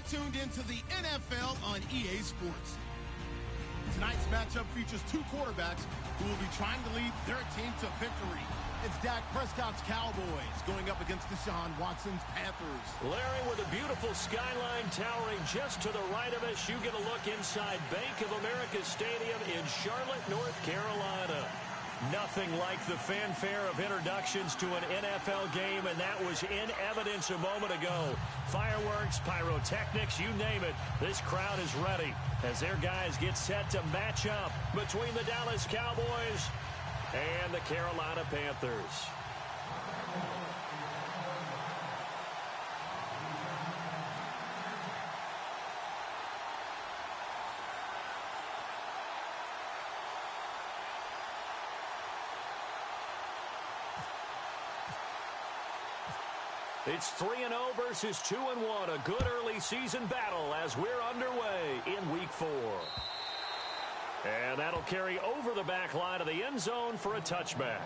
tuned into the NFL on EA Sports. Tonight's matchup features two quarterbacks who will be trying to lead their team to victory. It's Dak Prescott's Cowboys going up against Deshaun Watson's Panthers. Larry, with a beautiful skyline towering just to the right of us, you get a look inside Bank of America Stadium in Charlotte, North Carolina. Nothing like the fanfare of introductions to an NFL game, and that was in evidence a moment ago. Fireworks, pyrotechnics, you name it. This crowd is ready as their guys get set to match up between the Dallas Cowboys and the Carolina Panthers. It's 3-0 versus 2-1. A good early season battle as we're underway in Week 4. And that'll carry over the back line of the end zone for a touchback.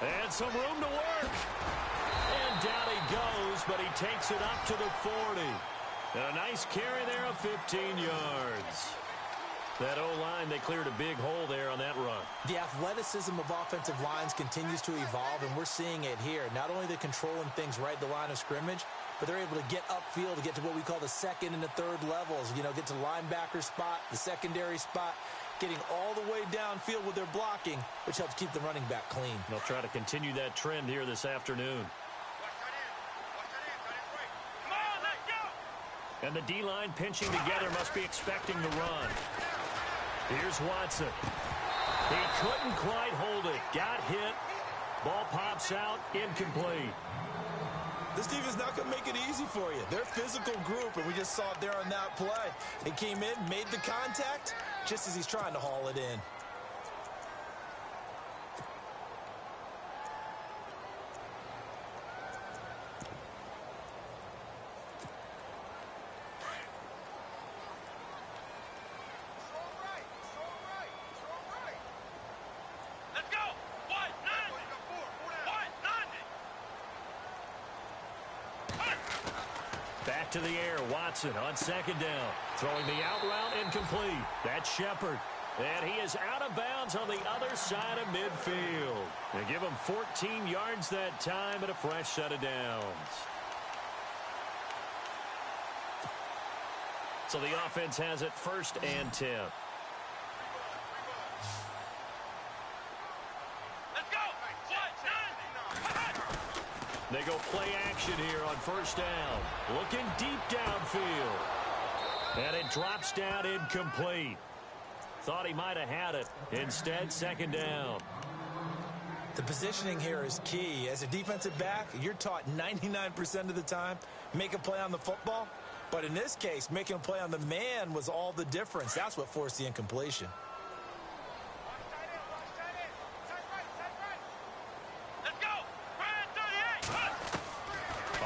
And some room to work. And down he goes, but he takes it up to the 40. And a nice carry there of 15 yards. That O-line, they cleared a big hole there on that run. The athleticism of offensive lines continues to evolve, and we're seeing it here. Not only they're controlling things right at the line of scrimmage, but they're able to get upfield to get to what we call the second and the third levels. You know, get to the linebacker spot, the secondary spot, getting all the way downfield with their blocking, which helps keep the running back clean. They'll try to continue that trend here this afternoon. And the D-line pinching together must be expecting the run. Here's Watson. He couldn't quite hold it. Got hit. Ball pops out. Incomplete. This defense not going to make it easy for you. They're a physical group, and we just saw it there on that play. He came in, made the contact, just as he's trying to haul it in. Back to the air, Watson on second down. Throwing the out route, incomplete. That's Shepard. And he is out of bounds on the other side of midfield. They give him 14 yards that time and a fresh set of downs. So the offense has it 1st and 10. They go play action here on 1st down. Looking deep downfield. And it drops down incomplete. Thought he might have had it. Instead, 2nd down. The positioning here is key. As a defensive back, you're taught 99% of the time, make a play on the football. But in this case, making a play on the man was all the difference. That's what forced the incompletion.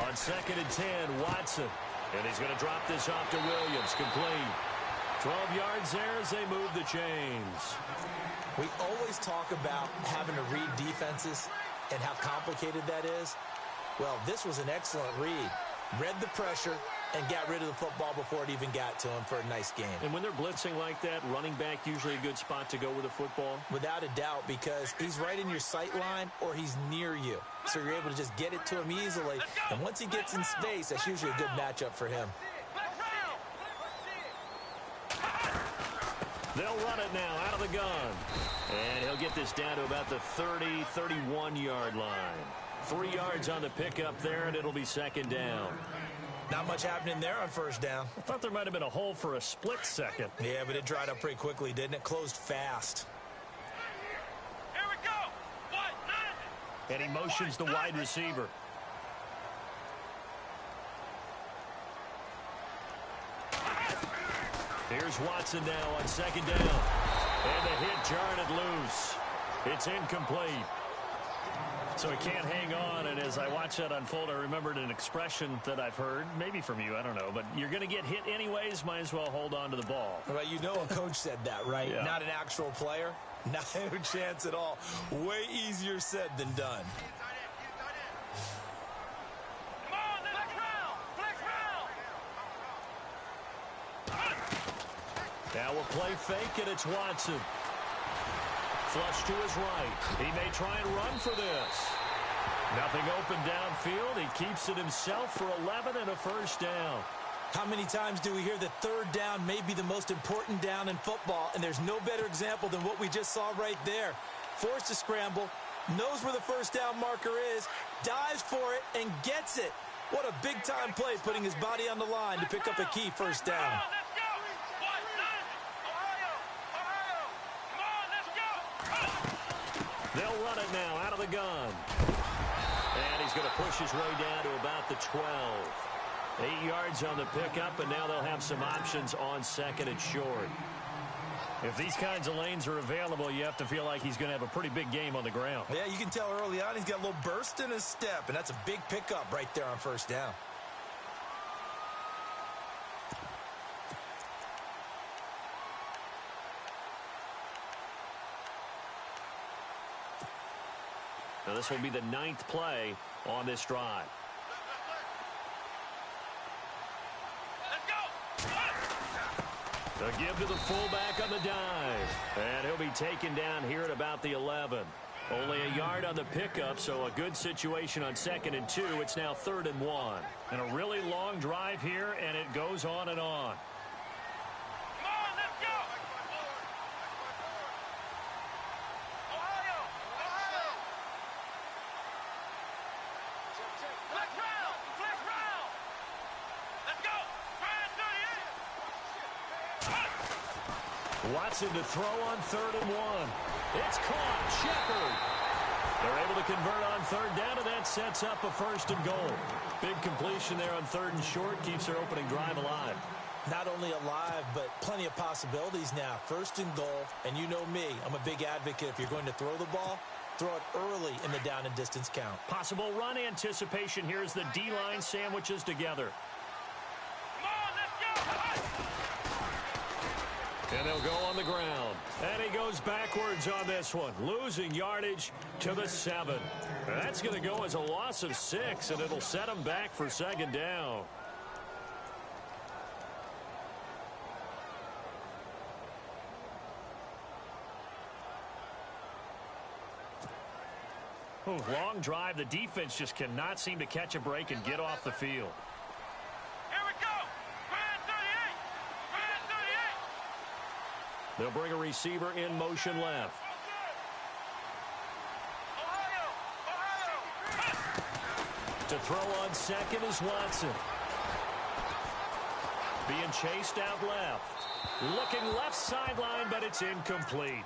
On 2nd and 10, Watson. And he's going to drop this off to Williams. Complete. 12 yards there as they move the chains. We always talk about having to read defenses and how complicated that is. Well, this was an excellent read. Read the pressure and got rid of the football before it even got to him for a nice game. And when they're blitzing like that, running back usually a good spot to go with the football? Without a doubt, because he's right in your sight line or he's near you. So you're able to just get it to him easily. And once he gets in space, that's usually a good matchup for him. They'll run it now out of the gun. And he'll get this down to about the 30, 31-yard line. 3 yards on the pickup there, and it'll be 2nd down. Not much happening there on 1st down. I thought there might have been a hole for a split second. Yeah, but it dried up pretty quickly, didn't it? Closed fast. And he motions the wide receiver. Here's Watson now on second down. And the hit jarred it loose. It's incomplete. So he can't hang on, and as I watch that unfold, I remembered an expression that I've heard, maybe from you, I don't know, but you're going to get hit anyways, might as well hold on to the ball. Well, you know a coach said that, right? Yeah. Not an actual player. Not a chance at all. Way easier said than done. Now we'll play fake, and it's Watson. Flush to his right. He may try and run for this. Nothing open downfield. He keeps it himself for 11 and a first down. How many times do we hear that third down may be the most important down in football, and there's no better example than what we just saw right there. Forced to scramble, knows where the first down marker is, dives for it, and gets it. What a big-time play, putting his body on the line to pick up a key first down. They'll run it now out of the gun. And he's going to push his way down to about the 12. 8 yards on the pickup, and now they'll have some options on second and short. If these kinds of lanes are available, you have to feel like he's going to have a pretty big game on the ground. Yeah, you can tell early on he's got a little burst in his step, and that's a big pickup right there on first down. Now this will be the 9th play on this drive. The give to the fullback on the dive. And he'll be taken down here at about the 11. Only a yard on the pickup, so a good situation on 2nd and 2. It's now 3rd and 1. And a really long drive here, and it goes on and on. Watson to throw on 3rd and 1. It's caught. Shepard. They're able to convert on 3rd down, and that sets up a 1st and goal. Big completion there on 3rd and short. Keeps their opening drive alive. Not only alive, but plenty of possibilities now. 1st and goal, and you know me. I'm a big advocate. If you're going to throw the ball, throw it early in the down and distance count. Possible run anticipation here as the D-line sandwiches together. And they'll go on the ground. And he goes backwards on this one, losing yardage to the 7. That's going to go as a loss of 6, and it'll set him back for 2nd down. Ooh, long drive. The defense just cannot seem to catch a break and get off the field. They'll bring a receiver in motion left. To throw on 2nd is Watson. Being chased out left. Looking left sideline, but it's incomplete.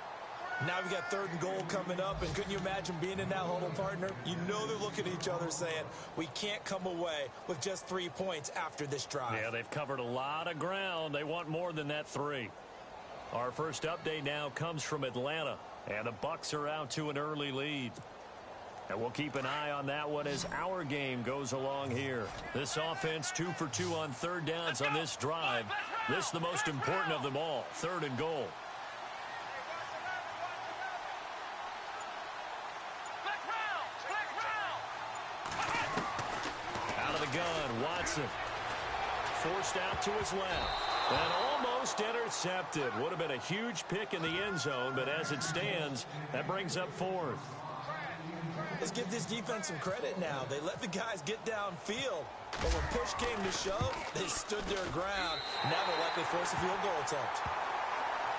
Now we've got 3rd and goal coming up, and couldn't you imagine being in that huddle, partner? You know they're looking at each other saying, we can't come away with just 3 points after this drive. Yeah, they've covered a lot of ground. They want more than that 3. Our first update now comes from Atlanta, and the Bucs are out to an early lead. And we'll keep an eye on that one as our game goes along here. This offense 2 for 2 on 3rd downs on this drive. This is the most important of them all, 3rd and goal. Out of the gun, Watson. Forced out to his left. And almost intercepted. Would have been a huge pick in the end zone, but as it stands, that brings up 4th. Let's give this defense some credit now. They let the guys get downfield, but when push came to shove, they stood their ground. Now they'll likely force a field goal attempt.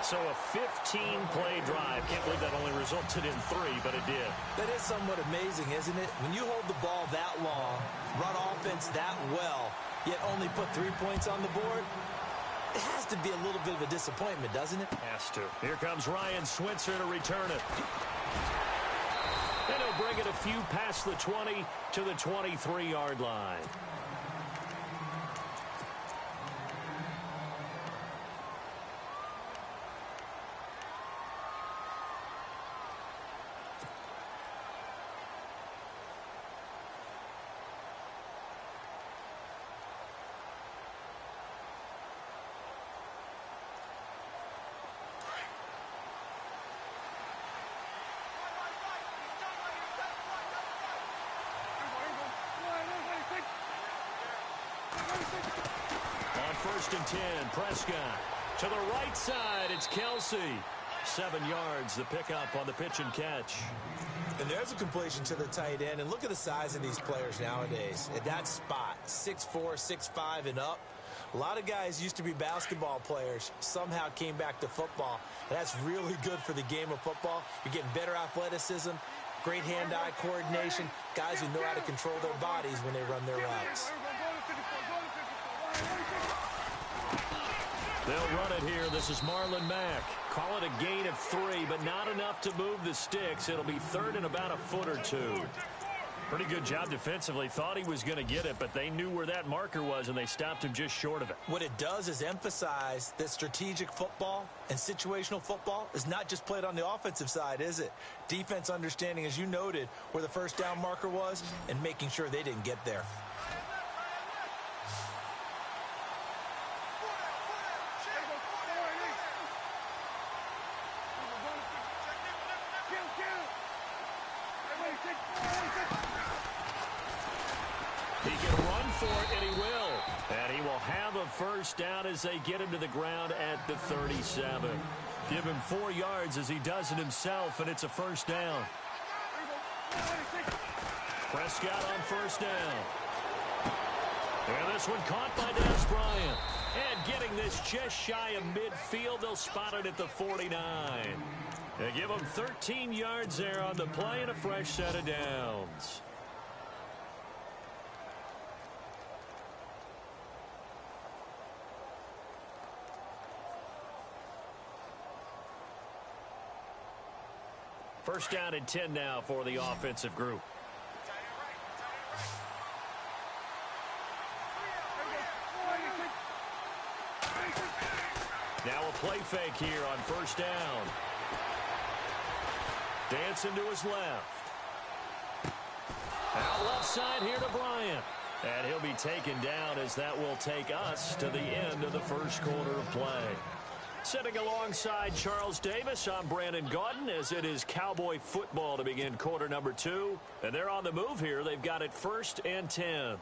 So a 15-play drive. Can't believe that only resulted in 3, but it did. That is somewhat amazing, isn't it? When you hold the ball that long, run offense that well, yet only put 3 points on the board, it has to be a little bit of a disappointment, doesn't it? Has to. Here comes Ryan Switzer to return it. And he'll bring it a few past the 20 to the 23-yard line. first and 10. Prescott to the right side. It's Kelsey. 7 yards, the pickup on the pitch and catch. And there's a completion to the tight end. And look at the size of these players nowadays. At that spot, 6'4", 6'5", and up. A lot of guys used to be basketball players, somehow came back to football. And that's really good for the game of football. You're getting better athleticism, great hand-eye coordination, guys who know how to control their bodies when they run their routes. They'll run it here. This is Marlon Mack. Call it a gain of 3, but not enough to move the sticks. It'll be third and about a foot or two. Pretty good job defensively. Thought he was going to get it, but they knew where that marker was, and they stopped him just short of it. What it does is emphasize that strategic football and situational football is not just played on the offensive side, is it? Defense understanding, as you noted, where the first down marker was and making sure they didn't get there. He can run for it, and he will. And he will have a first down as they get him to the ground at the 37. Give him 4 yards as he does it himself, and it's a first down. Prescott on first down. And this one caught by Des Bryant. And getting this just shy of midfield, they'll spot it at the 49. They give him 13 yards there on the play and a fresh set of downs. First down and 10 now for the offensive group. Now a play fake here on first down. Dancing to his left. Out left side here to Bryant. And he'll be taken down as that will take us to the end of the first quarter of play. Sitting alongside Charles Davis, I'm Brandon Gaudin as it is Cowboy football to begin quarter number 2. And they're on the move here. They've got it first and 10.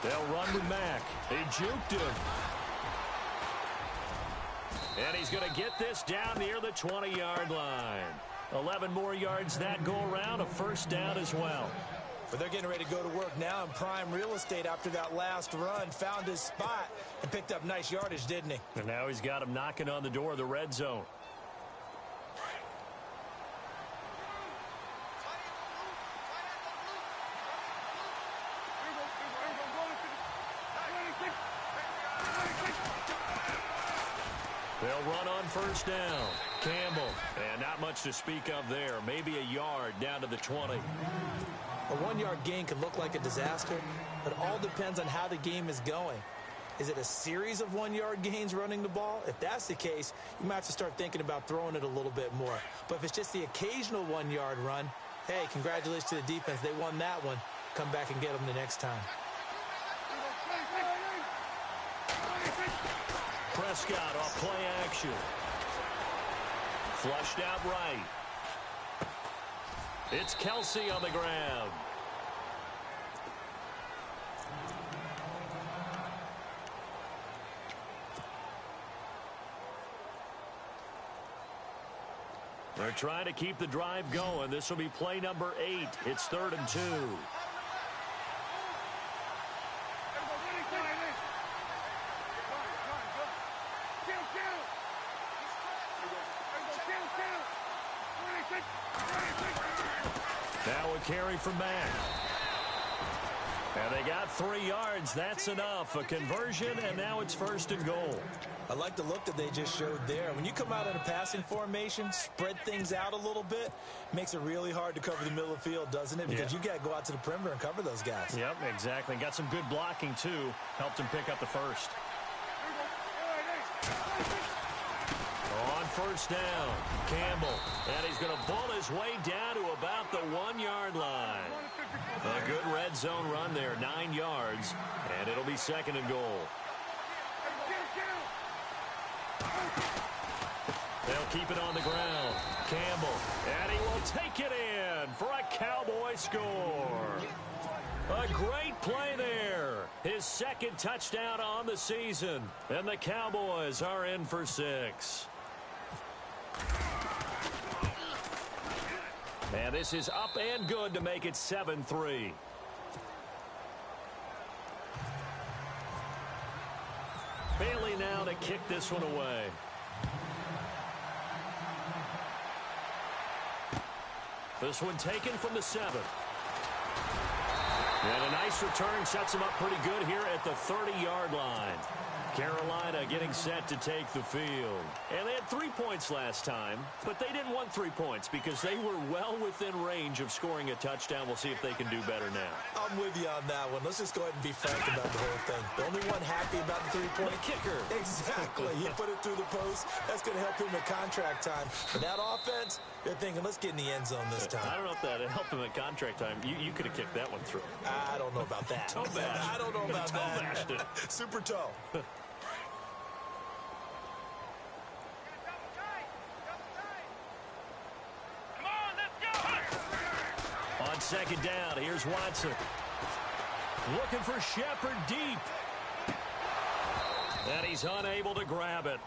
They'll run with Mack. He juked him. And he's going to get this down near the 20-yard line. 11 more yards that go around, a first down as well. But they're getting ready to go to work now in prime real estate after that last run. Found his spot and picked up nice yardage, didn't he? And now he's got him knocking on the door of the red zone. They'll run on first down. Campbell. And not much to speak of there. Maybe a yard down to the 20. A 1-yard gain can look like a disaster, but it all depends on how the game is going. Is it a series of 1-yard gains running the ball? If that's the case, you might have to start thinking about throwing it a little bit more. But if it's just the occasional 1-yard run, hey, congratulations to the defense. They won that one. Come back and get them the next time. Prescott off play action. Flushed out right. It's Kelsey on the ground. They're trying to keep the drive going. This will be play number 8. It's 3rd and 2. Now a carry from Mack. And they got 3 yards. That's enough. A conversion, and now it's 1st and goal. I like the look that they just showed there. When you come out in a passing formation, spread things out a little bit, makes it really hard to cover the middle of the field, doesn't it? Because you got to go out to the perimeter and cover those guys. Yep, exactly. Got some good blocking, too. Helped him pick up the first. On first down, Campbell. And he's going to bull his way down to about the 1-yard line. A good red zone run there, 9 yards. And it'll be 2nd and goal. They'll keep it on the ground. Campbell, and he will take it in for a Cowboy score. A great play there. His second touchdown on the season. And the Cowboys are in for 6. And this is up and good to make it 7-3. Bailey now to kick this one away. This one taken from the 7. And a nice return sets him up pretty good here at the 30-yard line. Carolina getting set to take the field. And they had 3 points last time, but they didn't want 3 points because they were well within range of scoring a touchdown. We'll see if they can do better now. I'm with you on that one. Let's just go ahead and be frank about the whole thing. The only one happy about the 3-point kicker. Exactly. He put it through the post. That's going to help him at contract time. But that offense, they're thinking, let's get in the end zone this time. I don't know if that helped him at contract time. You could have kicked that one through. I don't know about that. Toe bash. I don't know about that. Bashed it. Super toe. On second down, here's Watson. Looking for Shepard deep. And he's unable to grab it.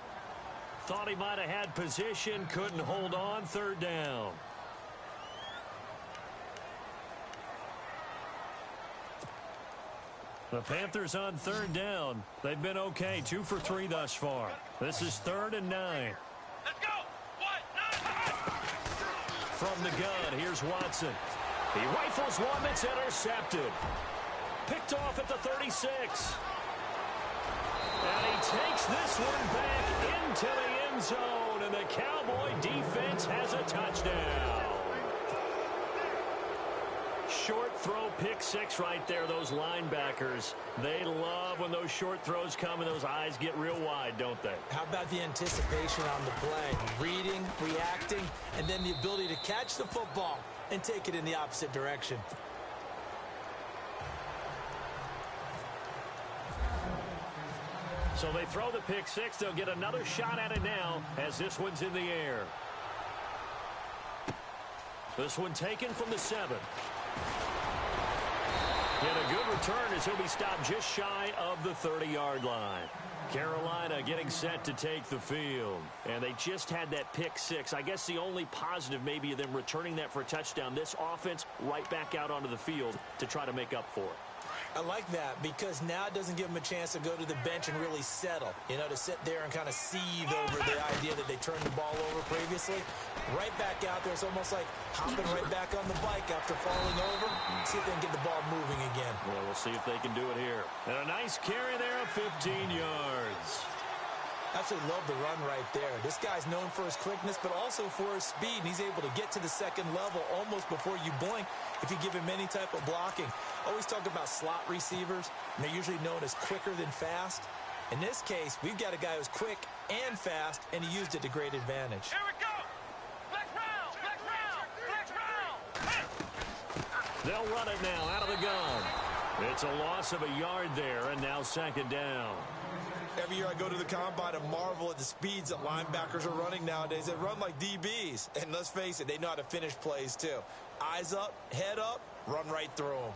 Thought he might have had position, couldn't hold on. Third down. The Panthers on third down. They've been okay, 2 for 3 thus far. This is 3rd and 9. Let's go. 1, 9. From the gun, here's Watson. He rifles one that's intercepted. Picked off at the 36. And he takes this one back into the end zone. And the Cowboy defense has a touchdown. Short throw, pick 6 right there. Those linebackers, they love when those short throws come and those eyes get real wide, don't they? How about the anticipation on the play? Reading, reacting, and then the ability to catch the football and take it in the opposite direction. So they throw the pick 6. They'll get another shot at it now as this one's in the air. This one taken from the 7. And a good return as he'll be stopped just shy of the 30-yard line. Carolina getting set to take the field. And they just had that pick 6. I guess the only positive maybe of them returning that for a touchdown. This offense right back out onto the field to try to make up for it. I like that because now it doesn't give them a chance to go to the bench and really settle. You know, to sit there and kind of seethe over the idea that they turned the ball over previously. Right back out there. It's almost like hopping right back on the bike after falling over. See if they can get the ball moving again. Well, we'll see if they can do it here. And a nice carry there of 15 yards. Absolutely love the run right there. This guy's known for his quickness, but also for his speed. And he's able to get to the second level almost before you blink if you give him any type of blocking. Always talk about slot receivers, and they're usually known as quicker than fast. In this case, we've got a guy who's quick and fast, and he used it to great advantage. Here we go. Flex round. Flex round. Flex round. They'll run it now out of the gun. It's a loss of a yard there, and now second down. Every year I go to the combine and marvel at the speeds that linebackers are running nowadays. They run like DBs. And let's face it, they know how to finish plays too. Eyes up, head up, run right through them.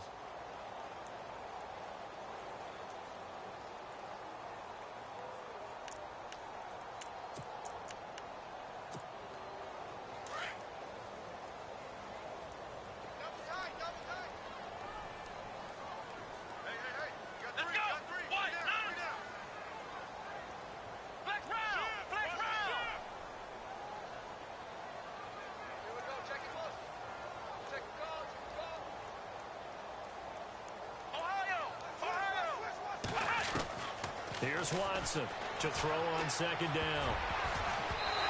Here's Watson to throw on second down.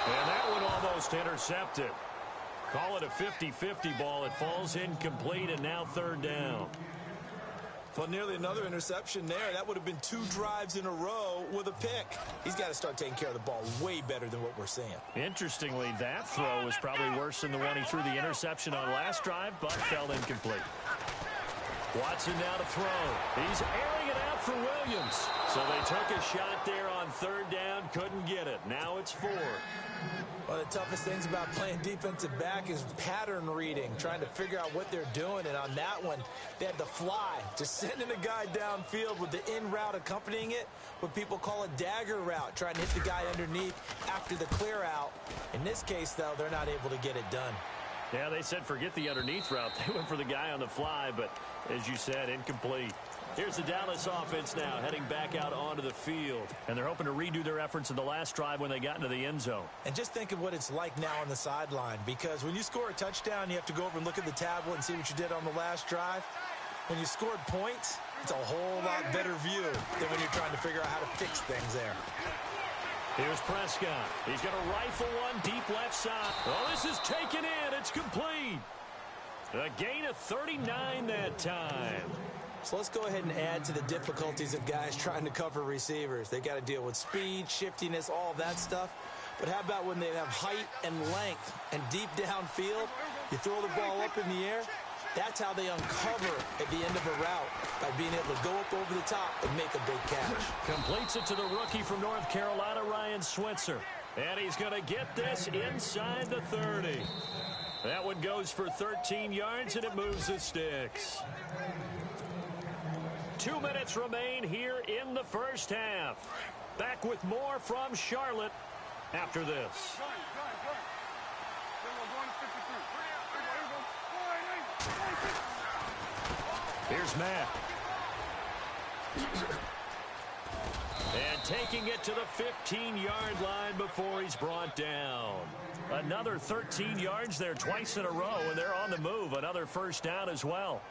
And that one almost intercepted. Call it a 50-50 ball. It falls incomplete, and now third down. Well, nearly another interception there. That would have been 2 drives in a row with a pick. He's got to start taking care of the ball way better than what we're seeing. Interestingly, that throw was probably worse than the one he threw the interception on last drive, but fell incomplete. Watson now to throw. He's airing it out for Williams. So they took a shot there on third down, couldn't get it. Now it's 4. One of the toughest things about playing defensive back is pattern reading, trying to figure out what they're doing. And on that one, they had the fly, just sending a guy downfield with the in route accompanying it, what people call a dagger route, trying to hit the guy underneath after the clear out. In this case, though, they're not able to get it done. Yeah, they said forget the underneath route. They went for the guy on the fly, but as you said, incomplete. Here's the Dallas offense now heading back out onto the field. And they're hoping to redo their efforts in the last drive when they got into the end zone. And just think of what it's like now on the sideline, because when you score a touchdown, you have to go over and look at the tablet and see what you did on the last drive. When you scored points, it's a whole lot better view than when you're trying to figure out how to fix things there. Here's Prescott. He's going to rifle one deep left side. Oh, this is taken in. It's complete. A gain of 39 that time. So let's go ahead and add to the difficulties of guys trying to cover receivers. They got to deal with speed, shiftiness, all that stuff. But how about when they have height and length and deep downfield? You throw the ball up in the air. That's how they uncover at the end of a route, by being able to go up over the top and make a big catch. Completes it to the rookie from North Carolina, Ryan Switzer. And he's going to get this inside the 30. That one goes for 13 yards, and it moves the sticks. 2 minutes remain here in the first half. Back with more from Charlotte after this. Here's Matt. And taking it to the 15-yard line before he's brought down. Another 13 yards there twice in a row, and they're on the move. Another first down as well.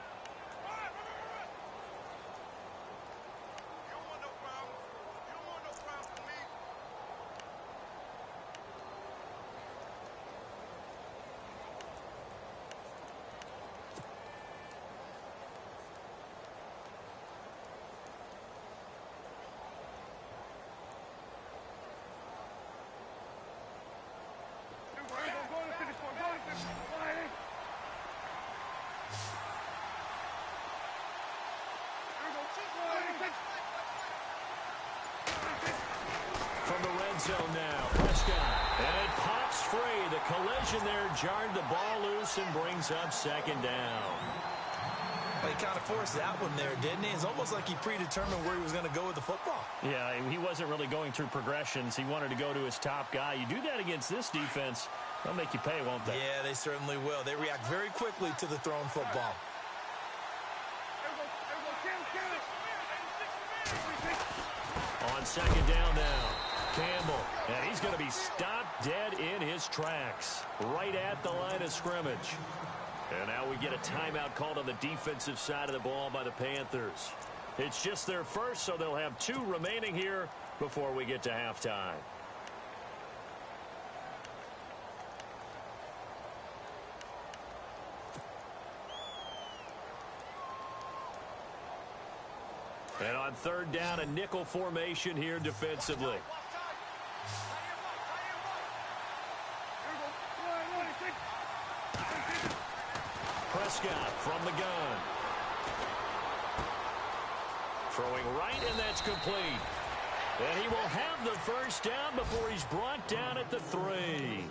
From the red zone now, Prescott. And it pops free. The collision there jarred the ball loose and brings up second down. Well, he kind of forced that one there, didn't he? It's almost like he predetermined where he was going to go with the football. Yeah, he wasn't really going through progressions. He wanted to go to his top guy. You do that against this defense, they'll make you pay, won't they? Yeah, they certainly will. They react very quickly to the thrown football. On second down now, Campbell. And he's going to be stopped dead in his tracks, right at the line of scrimmage. And now we get a timeout called on the defensive side of the ball by the Panthers. It's just their first, so they'll have 2 remaining here before we get to halftime. And on third down, a nickel formation here defensively. Prescott from the gun. Throwing right, and that's complete. And he will have the first down before he's brought down at the 3.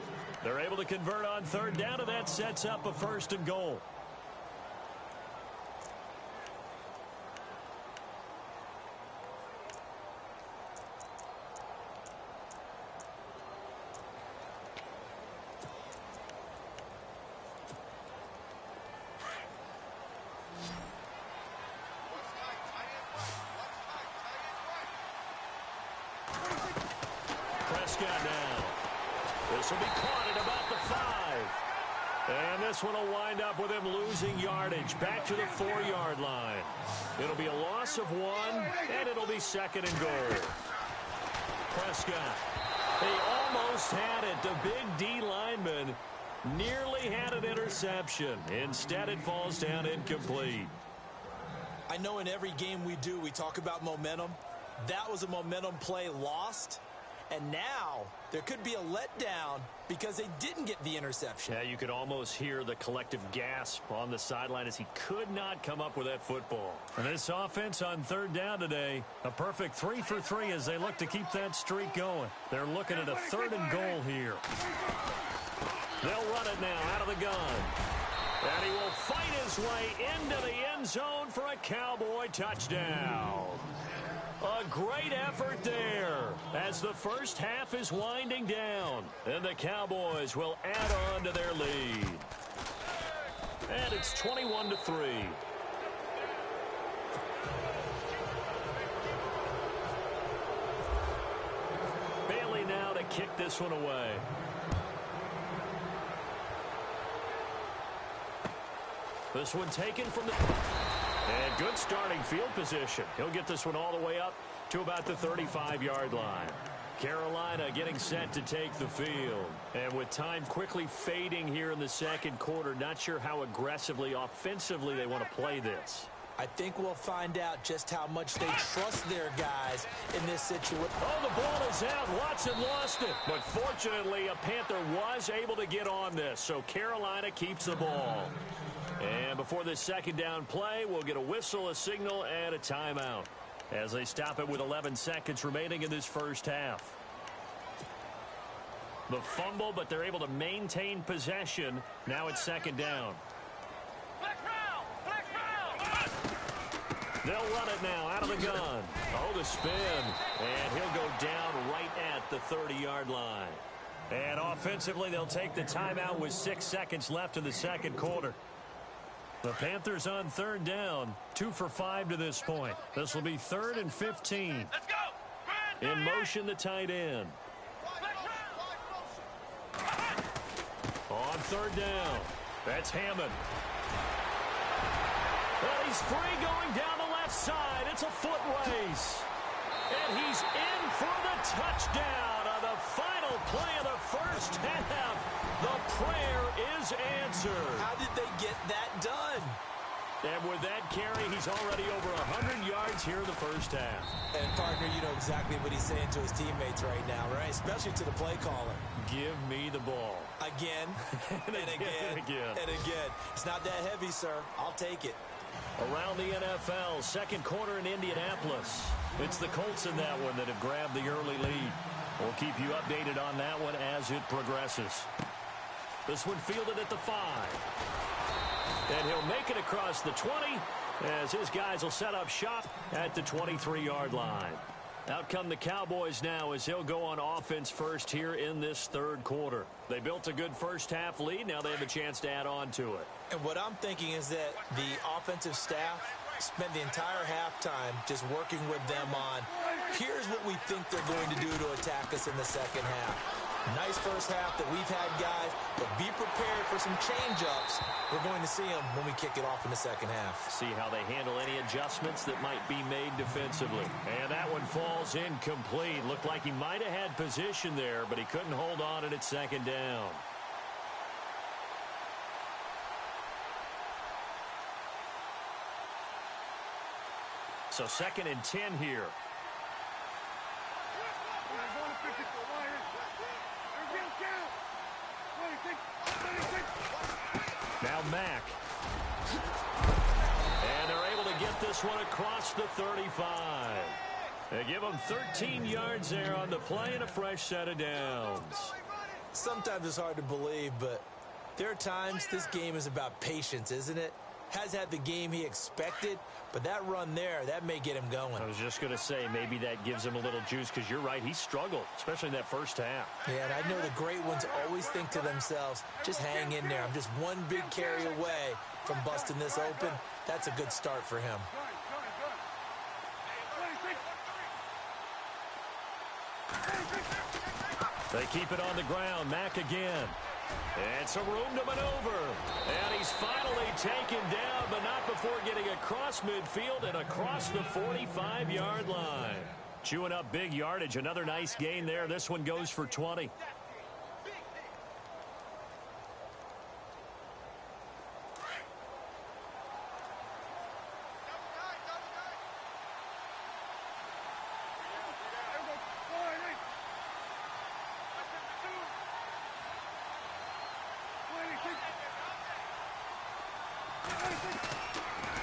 They're able to convert on third down, and that sets up a 1st and goal. Prescott now. This will be caught at about the 5. And this one will wind up with him losing yardage back to the 4-yard line. It'll be a loss of 1, and it'll be 2nd and goal. Prescott. He almost had it. The big D lineman nearly had an interception. Instead, it falls down incomplete. I know in every game we do, we talk about momentum. That was a momentum play lost. And now there could be a letdown because they didn't get the interception. Yeah, you could almost hear the collective gasp on the sideline as he could not come up with that football. And this offense on third down today, a perfect 3 for 3 as they look to keep that streak going. They're looking at a 3rd and goal here. They'll run it now out of the gun. And he will fight his way into the end zone for a Cowboy touchdown. A great effort there as the first half is winding down. And the Cowboys will add on to their lead. And it's 21-3. Bailey now to kick this one away. This one taken from the... And good starting field position. He'll get this one all the way up to about the 35-yard line. Carolina getting set to take the field. And with time quickly fading here in the second quarter, not sure how aggressively, offensively they want to play this. I think we'll find out just how much they trust their guys in this situation. Oh, the ball is out. Watson lost it. But fortunately, a Panther was able to get on this. So Carolina keeps the ball. And before this second down play, we'll get a whistle, a signal, and a timeout as they stop it with 11 seconds remaining in this first half. The fumble, but they're able to maintain possession. Now it's second down. They'll run it now out of the gun. Oh, the spin. And he'll go down right at the 30-yard line. And offensively, they'll take the timeout with 6 seconds left in the second quarter. The Panthers on third down, 2 for 5 to this point. This will be 3rd and 15. Let's go. In motion, the tight end. On third down, that's Hammond. Well, he's free going down the left side. It's a foot race. And he's in for the touchdown on the final play of the first half. The prayer is answered. How did they get that done? And with that carry, he's already over 100 yards here in the first half. And, partner, you know exactly what he's saying to his teammates right now, right? Especially to the play caller. Give me the ball. Again, and again, and again. It's not that heavy, sir. I'll take it. Around the NFL, second quarter in Indianapolis. It's the Colts in that one that have grabbed the early lead. We'll keep you updated on that one as it progresses. This one fielded at the 5. And he'll make it across the 20 as his guys will set up shop at the 23-yard line. Out come the Cowboys now as he'll go on offense first here in this third quarter. They built a good first half lead. Now they have a chance to add on to it. And what I'm thinking is that the offensive staff spent the entire halftime just working with them on, here's what we think they're going to do to attack us in the second half. Nice first half that we've had, guys, but be prepared for some change-ups. We're going to see them when we kick it off in the second half. See how they handle any adjustments that might be made defensively. And that one falls incomplete. Looked like he might have had position there, but he couldn't hold on at second down. So 2nd and 10 here. Now Mack. And they're able to get this one across the 35. They give them 13 yards there on the play and a fresh set of downs. Sometimes it's hard to believe, but there are times this game is about patience, isn't it? Has had the game he expected, but that run there, that may get him going. I was just going to say, maybe that gives him a little juice because you're right, he struggled, especially in that first half. Yeah, and I know the great ones always think to themselves, just hang in there. I'm just one big carry away from busting this open. That's a good start for him. They keep it on the ground. Mack again. And some room to maneuver. And he's finally taken down, but not before getting across midfield and across the 45-yard line. Chewing up big yardage. Another nice gain there. This one goes for 20.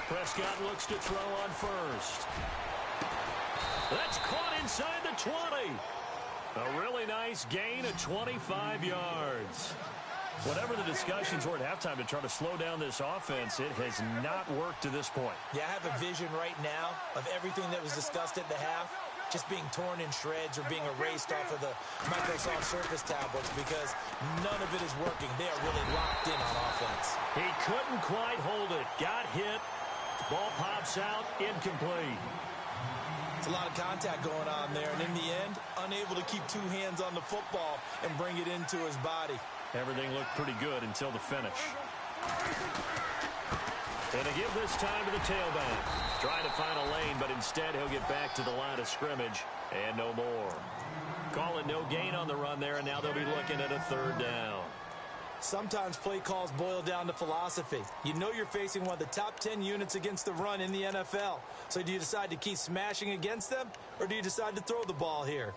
Prescott looks to throw on first. That's caught inside the 20. A really nice gain of 25 yards. Whatever the discussions were at halftime to try to slow down this offense, it has not worked to this point. Yeah, I have a vision right now of everything that was discussed at the half just being torn in shreds or being erased off of the Microsoft Surface tablets because none of it is working. They are really locked in on offense. He couldn't quite hold it. Got hit. Ball pops out. Incomplete. It's a lot of contact going on there, and in the end, unable to keep two hands on the football and bring it into his body. Everything looked pretty good until the finish. And to give this time to the tailback. Trying to find a lane, but instead he'll get back to the line of scrimmage and no more. Call it no gain on the run there, and now they'll be looking at a third down. Sometimes play calls boil down to philosophy. You know you're facing one of the top 10 units against the run in the NFL. So do you decide to keep smashing against them, or do you decide to throw the ball here?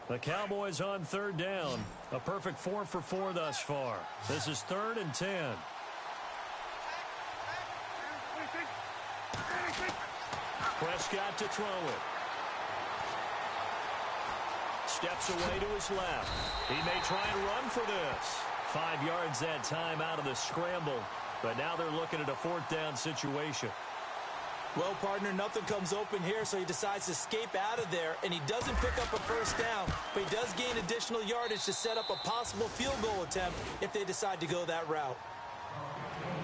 The Cowboys on third down. A perfect 4 for 4 thus far. This is 3rd and 10. Prescott to throw it. Steps away to his left. He may try and run for this. 5 yards that time out of the scramble. But now they're looking at a 4th down situation. Well, partner, nothing comes open here, so he decides to escape out of there, and he doesn't pick up a first down, but he does gain additional yardage to set up a possible field goal attempt if they decide to go that route.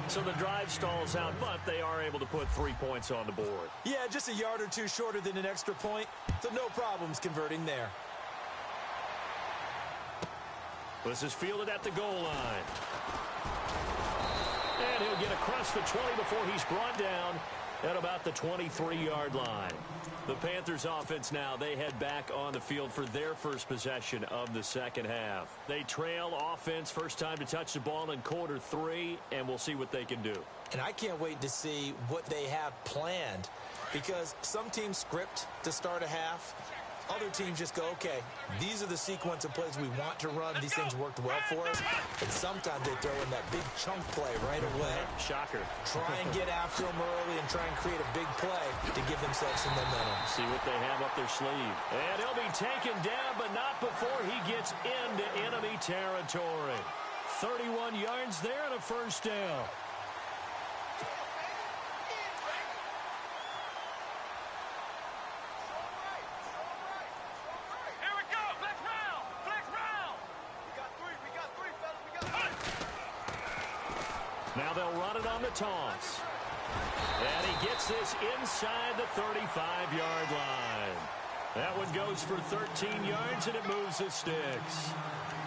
So the drive stalls out, but they are able to put 3 points on the board. Yeah, just a yard or two shorter than an extra point, so no problems converting there. This is fielded at the goal line. And he'll get across the 20 before he's brought down at about the 23-yard line. The Panthers offense now, they head back on the field for their first possession of the second half. They trail offense, first time to touch the ball in quarter 3, and we'll see what they can do. And I can't wait to see what they have planned, because some teams script to start a half. Other teams just go, okay, these are the sequence of plays we want to run. These things worked well for us. And sometimes they throw in that big chunk play right away. Shocker. Try and get after them early and try and create a big play to give themselves some momentum. See what they have up their sleeve. And he'll be taken down, but not before he gets into enemy territory. 31 yards there and a first down. Now they'll run it on the toss. And he gets this inside the 35-yard line. That one goes for 13 yards, and it moves the sticks.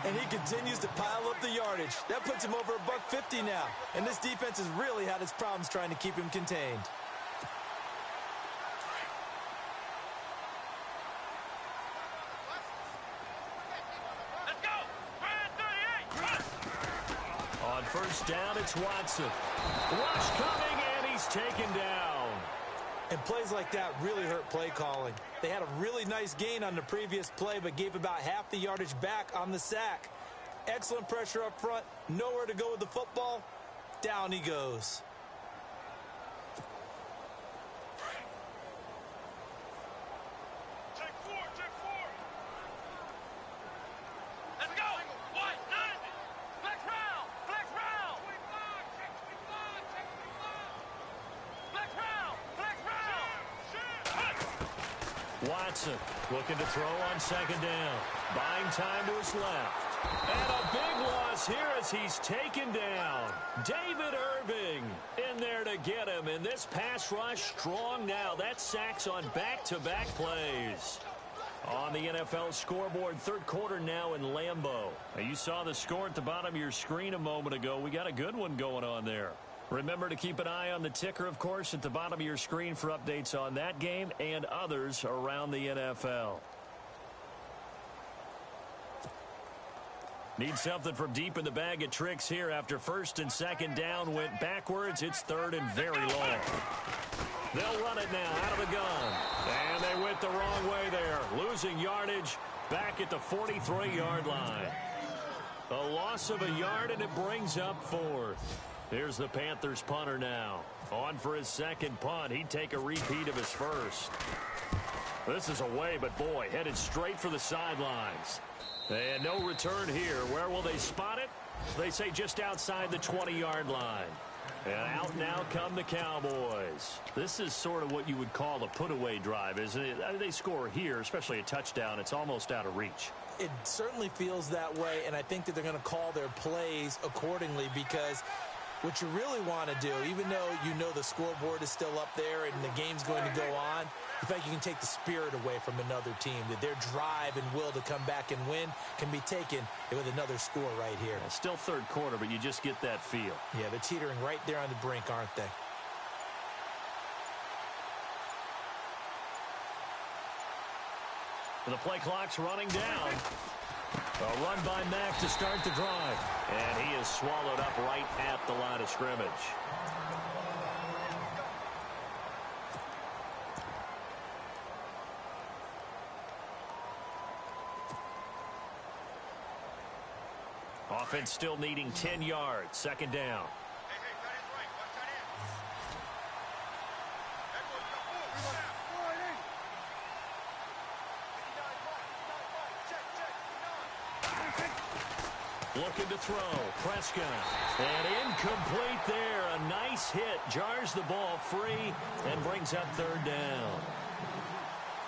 And he continues to pile up the yardage. That puts him over $150 now. And this defense has really had its problems trying to keep him contained. First down, it's Watson. Rush coming, and he's taken down. And plays like that really hurt play calling. They had a really nice gain on the previous play, but gave about half the yardage back on the sack. Excellent pressure up front. Nowhere to go with the football. Down he goes. Watson looking to throw on second down. Buying time to his left. And a big loss here as he's taken down. David Irving in there to get him. And this pass rush strong now. That sacks on back-to-back plays. On the NFL scoreboard, third quarter now in Lambeau. Now, you saw the score at the bottom of your screen a moment ago. We got a good one going on there. Remember to keep an eye on the ticker, of course, at the bottom of your screen for updates on that game and others around the NFL. Need something from deep in the bag of tricks here after first and second down went backwards. It's third and very long. They'll run it now out of the gun. And they went the wrong way there. Losing yardage back at the 43-yard line. A loss of a yard, and it brings up fourth. Here's the Panthers punter now. On for his second punt. He'd take a repeat of his first. This is away, but boy, headed straight for the sidelines. And no return here. Where will they spot it? They say just outside the 20-yard line. And out now come the Cowboys. This is sort of what you would call a put-away drive, isn't it? I mean, they score here, especially a touchdown. It's almost out of reach. It certainly feels that way, and I think that they're going to call their plays accordingly, because what you really want to do, even though you know the scoreboard is still up there and the game's going to go on, the fact you can take the spirit away from another team, that their drive and will to come back and win can be taken with another score right here. Well, still third quarter, but you just get that feel. Yeah, they're teetering right there on the brink, aren't they? The play clock's running down. A run by Mack to start the drive. And he is swallowed up right at the line of scrimmage. Offense still needing 10 yards. Second down. Looking to throw. Prescott. And incomplete there. A nice hit. Jars the ball free and brings up third down.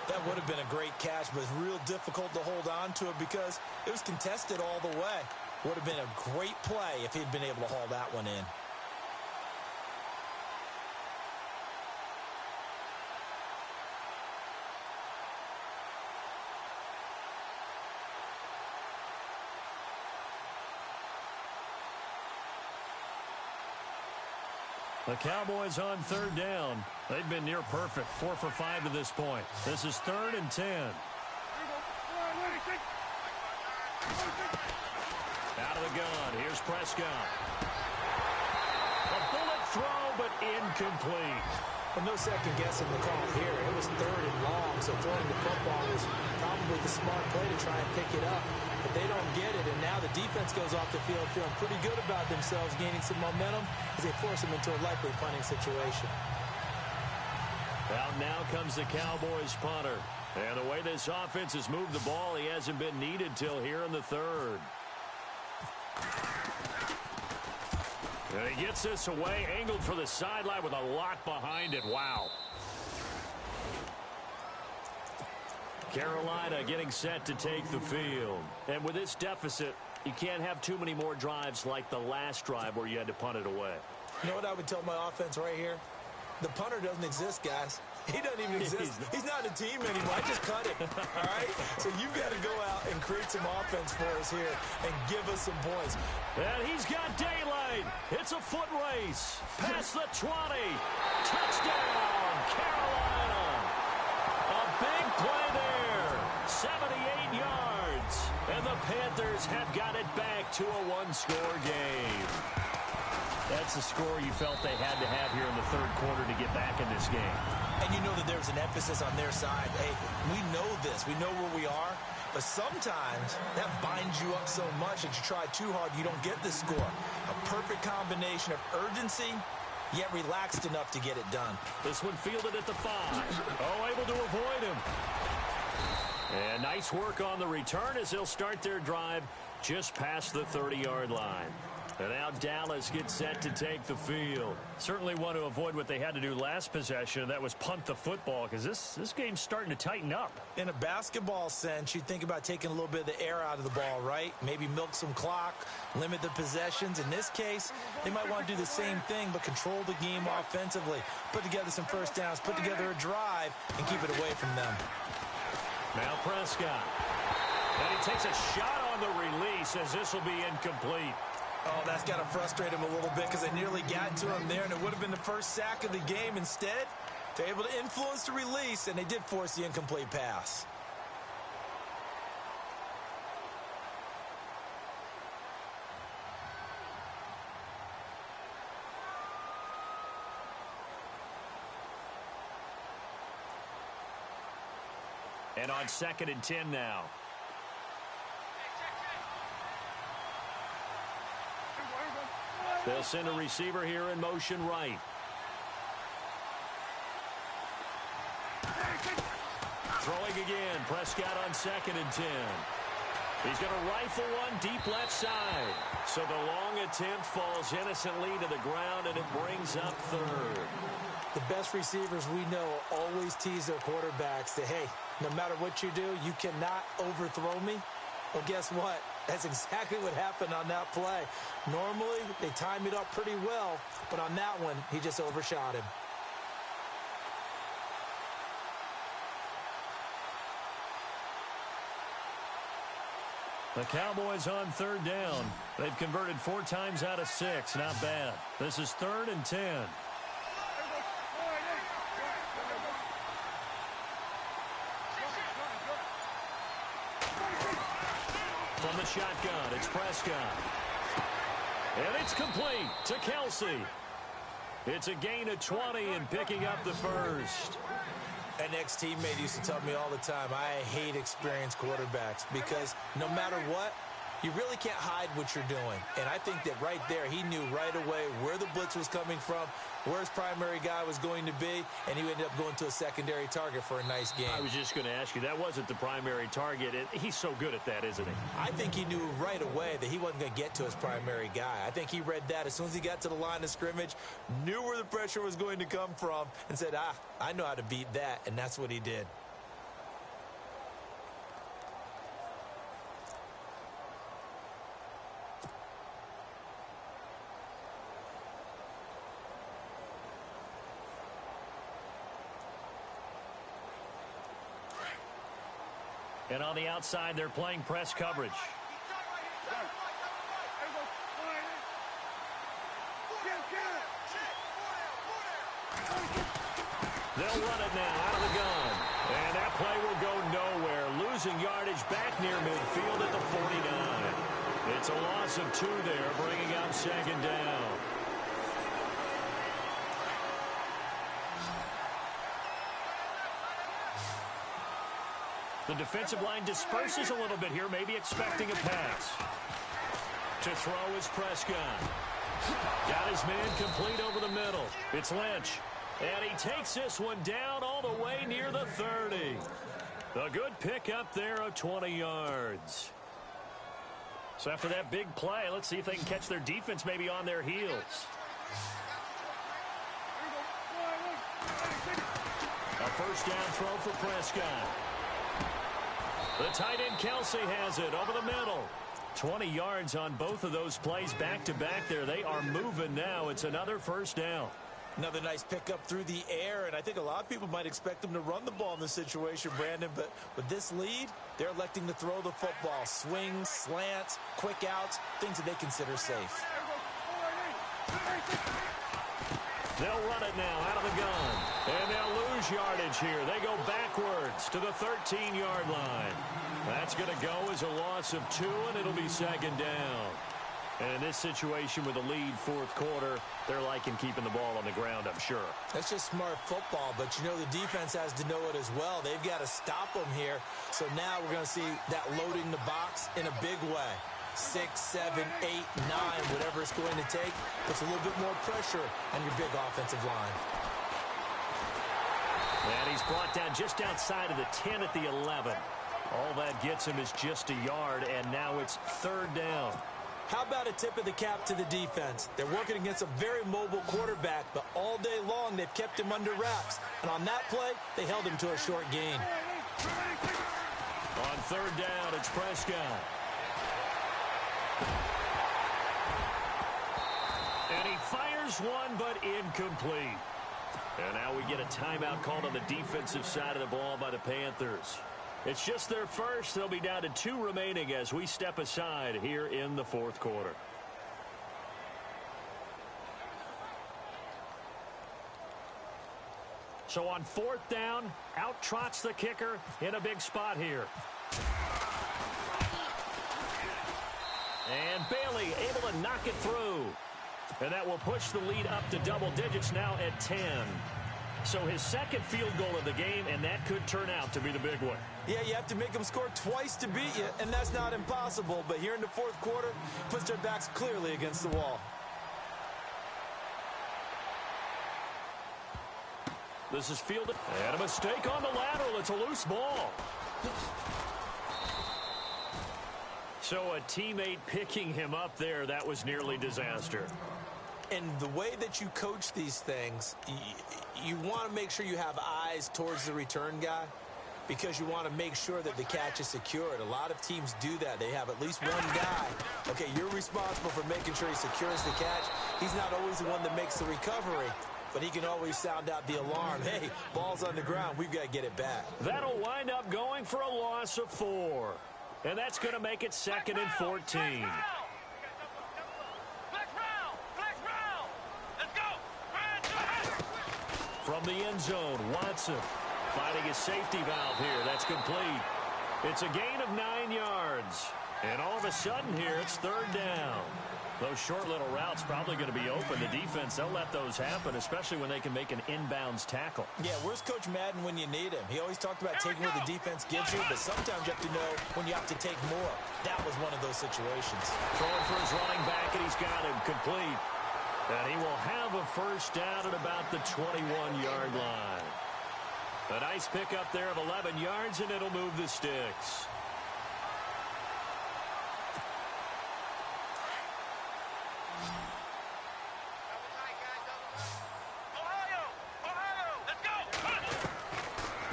That would have been a great catch, but it's real difficult to hold on to it because it was contested all the way. Would have been a great play if he'd been able to haul that one in. The Cowboys on third down. They've been near perfect. 4 for 5 to this point. This is 3rd and 10. Out of the gun. Here's Prescott. A bullet throw, but incomplete. Well, no second guessing the call here. It was 3rd and long, so throwing the football was probably the smart play to try and pick it up. But they don't get it, and now the defense goes off the field feeling pretty good about themselves, gaining some momentum as they force them into a likely punting situation. Out now comes the Cowboys punter. And the way this offense has moved the ball, he hasn't been needed till here in the 3rd. And he gets this away, angled for the sideline with a lot behind it. Wow. Carolina getting set to take the field. And with this deficit, you can't have too many more drives like the last drive where you had to punt it away. You know what I would tell my offense right here? The punter doesn't exist, guys. He doesn't even exist. He's not a team anymore. I just cut him. All right? So you've got to go out and create some offense for us here and give us some points. And he's got daylight. It's a foot race. Past the 20. Touchdown, Carolina. A big play there. 78 yards. And the Panthers have got it back to a one-score game. That's the score you felt they had to have here in the 3rd quarter to get back in this game. And you know that there's an emphasis on their side. Hey, we know this. We know where we are. But sometimes that binds you up so much that you try too hard, you don't get the score. A perfect combination of urgency, yet relaxed enough to get it done. This one fielded at the 5. Oh, able to avoid him. And nice work on the return as they'll start their drive just past the 30-yard line. And now Dallas gets set to take the field. Certainly want to avoid what they had to do last possession. That was punt the football, because this game's starting to tighten up. In a basketball sense, you think about taking a little bit of the air out of the ball, right? Maybe milk some clock, limit the possessions. In this case, they might want to do the same thing, but control the game offensively. Put together some first downs, put together a drive, and keep it away from them. Now Prescott. And he takes a shot on the release as this will be incomplete. Oh, that's got to frustrate him a little bit because they nearly got to him there, and it would have been the first sack of the game. Instead, they're able to influence the release, and they did force the incomplete pass. And on 2nd and 10 now. They'll send a receiver here in motion right. Throwing again. Prescott on 2nd and 10. He's going to rifle one deep left side. So the long attempt falls innocently to the ground, and it brings up 3rd. The best receivers we know always tease their quarterbacks that, hey, no matter what you do, you cannot overthrow me. Well, guess what? That's exactly what happened on that play. Normally, they time it up pretty well, but on that one, he just overshot him. The Cowboys on 3rd down. They've converted 4 times out of 6. Not bad. This is 3rd and 10. From the shotgun, it's Prescott. And it's complete to Kelsey. It's a gain of 20 and picking up the 1st. An ex-teammate used to tell me all the time, I hate experienced quarterbacks because no matter what, you really can't hide what you're doing. And I think that right there, he knew right away where the blitz was coming from, where his primary guy was going to be, and he ended up going to a secondary target for a nice game. I was just going to ask you, that wasn't the primary target. He's so good at that, isn't he? I think he knew right away that he wasn't going to get to his primary guy. I think he read that as soon as he got to the line of scrimmage, knew where the pressure was going to come from, and said, I know how to beat that, and that's what he did. And on the outside, they're playing press coverage. They'll run it now out of the gun. And that play will go nowhere. Losing yardage back near midfield at the 49. It's a loss of 2 there, bringing up 2nd down. The defensive line disperses a little bit here, maybe expecting a pass. To throw is Prescott. Got his man complete over the middle. It's Lynch. And he takes this one down all the way near the 30. A good pickup there of 20 yards. So after that big play, let's see if they can catch their defense maybe on their heels. A 1st down throw for Prescott. The tight end Kelsey has it over the middle. 20 yards on both of those plays back-to-back there. They are moving now. It's another 1st down. Another nice pickup through the air, and I think a lot of people might expect them to run the ball in this situation, Brandon, but with this lead, they're electing to throw the football. Swings, slants, quick outs, things that they consider safe. They'll run it now out of the gun. And they'll lose yardage here. They go backwards to the 13-yard line. That's going to go as a loss of 2, and it'll be 2nd down. And in this situation with a lead 4th quarter, they're liking keeping the ball on the ground, I'm sure. That's just smart football, but you know the defense has to know it as well. They've got to stop them here. So now we're going to see that loading the box in a big way. 6, 7, 8, 9, whatever it's going to take, puts a little bit more pressure on your big offensive line. And he's brought down just outside of the 10 at the 11. All that gets him is just a yard, and now it's 3rd down. How about a tip of the cap to the defense? They're working against a very mobile quarterback, but all day long they've kept him under wraps. And on that play, they held him to a short gain. On 3rd down, it's Prescott. And he fires one, but incomplete. And now we get a timeout called on the defensive side of the ball by the Panthers. It's just their first. They'll be down to 2 remaining as we step aside here in the 4th quarter. So on 4th down, out trots the kicker in a big spot here. And Bailey able to knock it through. And that will push the lead up to double digits now at 10. So his 2nd field goal of the game, and that could turn out to be the big one. Yeah, you have to make them score twice to beat you, and that's not impossible. But here in the 4th quarter, puts their backs clearly against the wall. This is fielded. And a mistake on the lateral. It's a loose ball. So a teammate picking him up there, that was nearly disaster. And the way that you coach these things, you want to make sure you have eyes towards the return guy because you want to make sure that the catch is secured. A lot of teams do that. They have at least one guy. Okay, you're responsible for making sure he secures the catch. He's not always the one that makes the recovery, but he can always sound out the alarm. Hey, ball's on the ground. We've got to get it back. That'll wind up going for a loss of 4. And that's going to make it 2nd and 14. From the end zone, Watson finding his safety valve here. That's complete. It's a gain of 9 yards. And all of a sudden here, it's 3rd down. Those short little routes probably going to be open. The defense, they'll let those happen, especially when they can make an inbounds tackle. Yeah, where's Coach Madden when you need him? He always talked about taking what the defense gives you, but sometimes you have to know when you have to take more. That was one of those situations. Throwing for his running back, and he's got him complete. And he will have a 1st down at about the 21-yard line. A nice pickup there of 11 yards, and it'll move the sticks.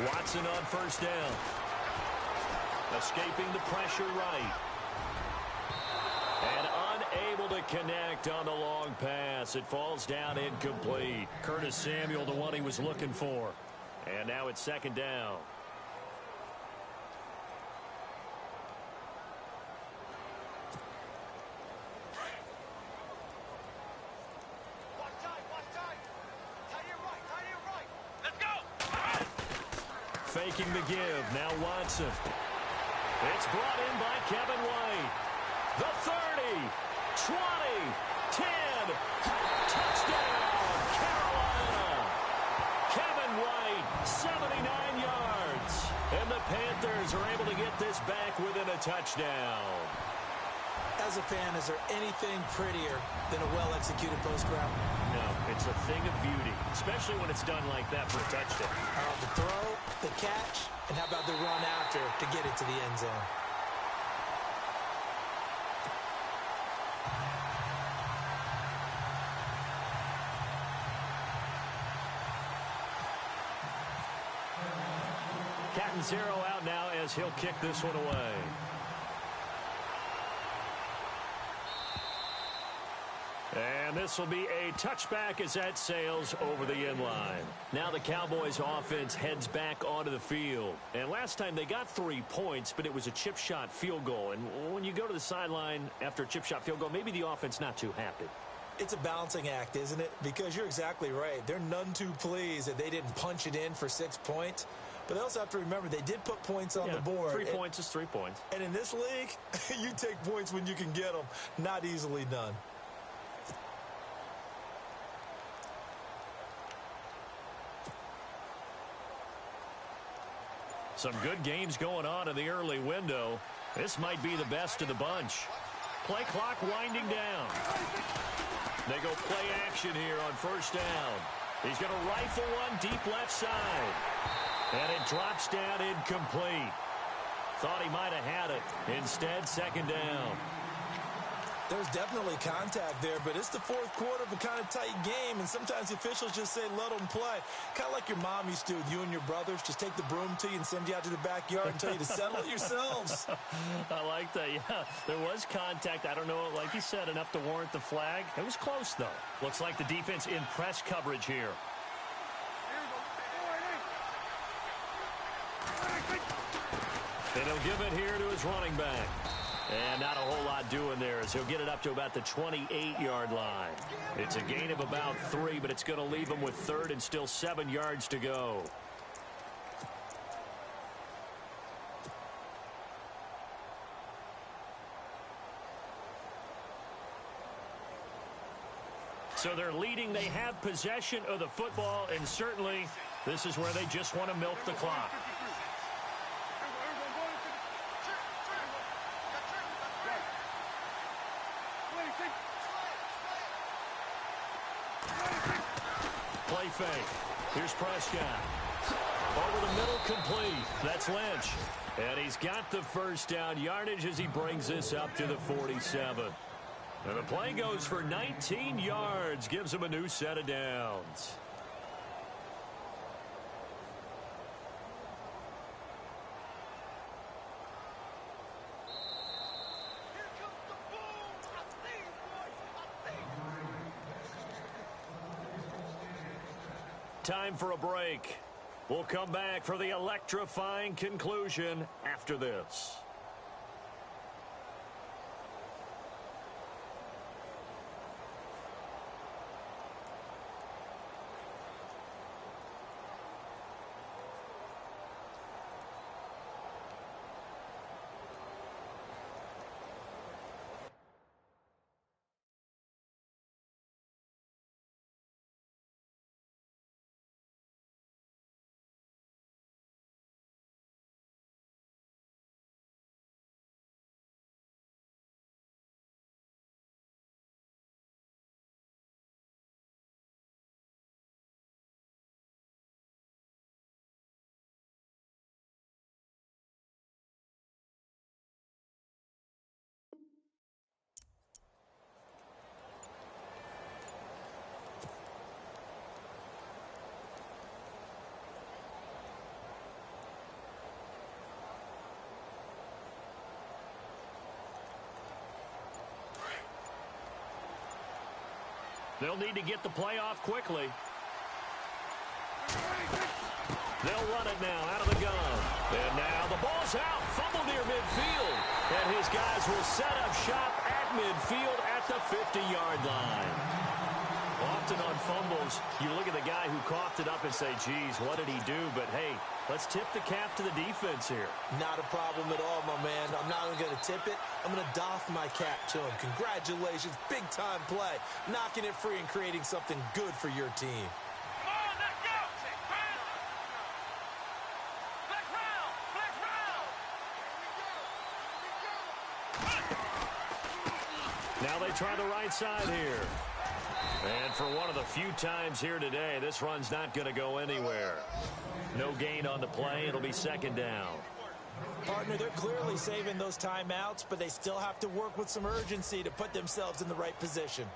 Watson on 1st down. Escaping the pressure right. And unable to connect on the long pass. It falls down incomplete. Curtis Samuel, the one he was looking for. And now it's 2nd down. Faking the give. Now Watson. It's brought in by Kevin White. The 30, 20, 10. Touchdown, Carolina. Kevin White, 79 yards. And the Panthers are able to get this back within a touchdown. As a fan, is there anything prettier than a well-executed post route? No, it's a thing of beauty, especially when it's done like that for a touchdown. The throw, the catch, and how about the run after to get it to the end zone? Cat and 0 out now as he'll kick this one away. And this will be a touchback as that sails over the inline. Now the Cowboys offense heads back onto the field. And last time they got 3 points, but it was a chip shot field goal. And when you go to the sideline after a chip shot field goal, maybe the offense not too happy. It's a balancing act, isn't it? Because you're exactly right. They're none too pleased that they didn't punch it in for 6 points. But they also have to remember they did put points on the board. 3 points is 3 points. And in this league, you take points when you can get them. Not easily done. Some good games going on in the early window. This might be the best of the bunch. Play clock winding down. They go play action here on 1st down. He's going to rifle one deep left side. And it drops down incomplete. Thought he might have had it. Instead, 2nd down. There's definitely contact there, but it's the 4th quarter of a kind of tight game, and sometimes the officials just say, let them play. Kind of like your mom used to with you and your brothers. Just take the broom to you and send you out to the backyard and tell you to settle it yourselves. I like that, yeah. There was contact. I don't know, like you said, enough to warrant the flag. It was close, though. Looks like the defense in press coverage here. And he'll give it here to his running back. And not a whole lot doing there as he'll get it up to about the 28-yard line. It's a gain of about 3, but it's going to leave him with 3rd and still 7 yards to go. So they're leading. They have possession of the football, and certainly this is where they just want to milk the clock. Play fake. Here's Prescott. Over the middle, complete. That's Lynch. And he's got the first down yardage as he brings this up to the 47. And the play goes for 19 yards. Gives him a new set of downs. Time for a break. We'll come back for the electrifying conclusion after this. They'll need to get the play off quickly. They'll run it now out of the gun. And now the ball's out. Fumble near midfield. And his guys will set up shop at midfield at the 50-yard line. Often on fumbles, you look at the guy who coughed it up and say, geez, what did he do? But, hey, let's tip the cap to the defense here. Not a problem at all, my man. I'm not even going to tip it. I'm going to doff my cap to him. Congratulations. Big-time play. Knocking it free and creating something good for your team. Come on, let's go! Flex round! Flex round! Now they try the right side here. And for one of the few times here today, this run's not going to go anywhere. No gain on the play. It'll be second down. Partner, they're clearly saving those timeouts, but they still have to work with some urgency to put themselves in the right position.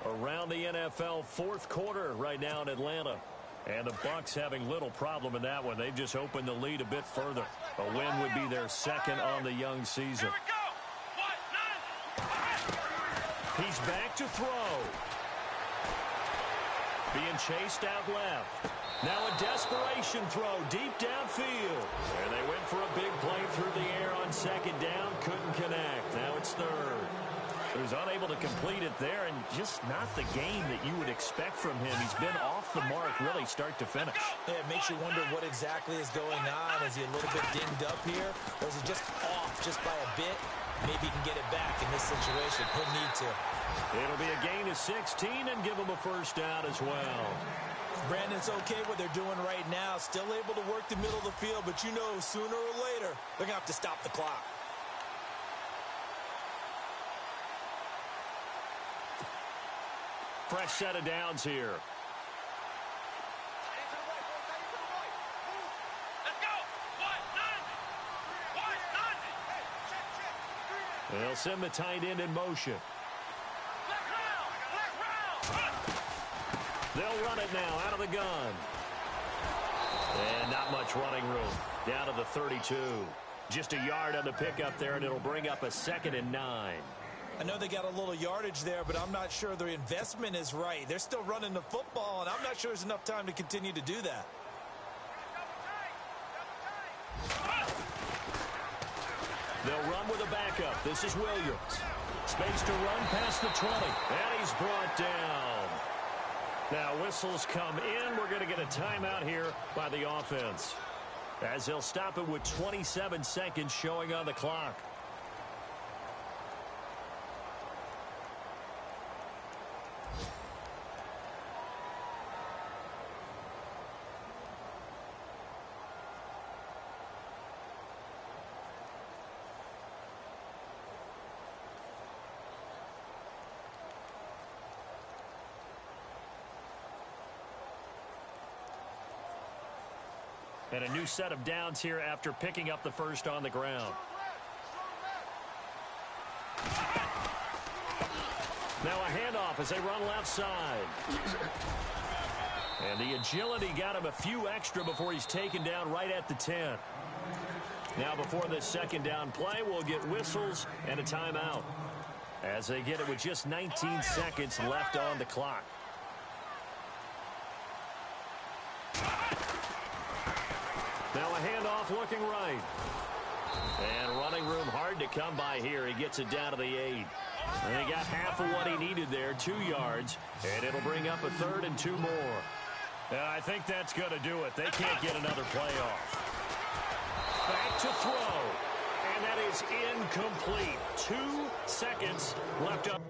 Around the NFL fourth quarter right now in Atlanta. And the Bucs having little problem in that one. They've just opened the lead a bit further. A win would be their second on the young season. Here we go! 1-9! He's back to throw. Being chased out left. Now a desperation throw deep downfield. And they went for a big play through the air on second down. Couldn't connect. Now it's third. He was unable to complete it there, and just not the game that you would expect from him. He's been off the mark really start to finish. Yeah, it makes you wonder what exactly is going on. Is he a little bit dinged up here? Or is he just off just by a bit? Maybe he can get it back in this situation. He'll need to. It'll be a gain of 16 and give him a first down as well. Brandon, it's okay what they're doing right now. Still able to work the middle of the field, but you know sooner or later they're going to have to stop the clock. Fresh set of downs here. Let's go! 1-9! 1-9! They'll send the tight end in motion. Flex round! They'll run it now out of the gun. And not much running room. Down to the 32. Just a yard on the pickup there, and it'll bring up a 2nd and 9. I know they got a little yardage there, but I'm not sure their investment is right. They're still running the football, and I'm not sure there's enough time to continue to do that. They'll run with a backup. This is Williams. Space to run past the 20. And he's brought down. Now whistles come in. We're going to get a timeout here by the offense, as they'll stop it with 27 seconds showing on the clock. And a new set of downs here after picking up the first on the ground. Now a handoff as they run left side. And the agility got him a few extra before he's taken down right at the 10. Now before this second down play, we'll get whistles and a timeout as they get it with just 19 seconds left on the clock. Now a handoff looking right. And running room hard to come by here. He gets it down to the 8. And he got half of what he needed there, 2 yards. And it'll bring up a 3rd and 2 more. And I think that's going to do it. They can't get another play off. Back to throw. And that is incomplete. 2 seconds left up.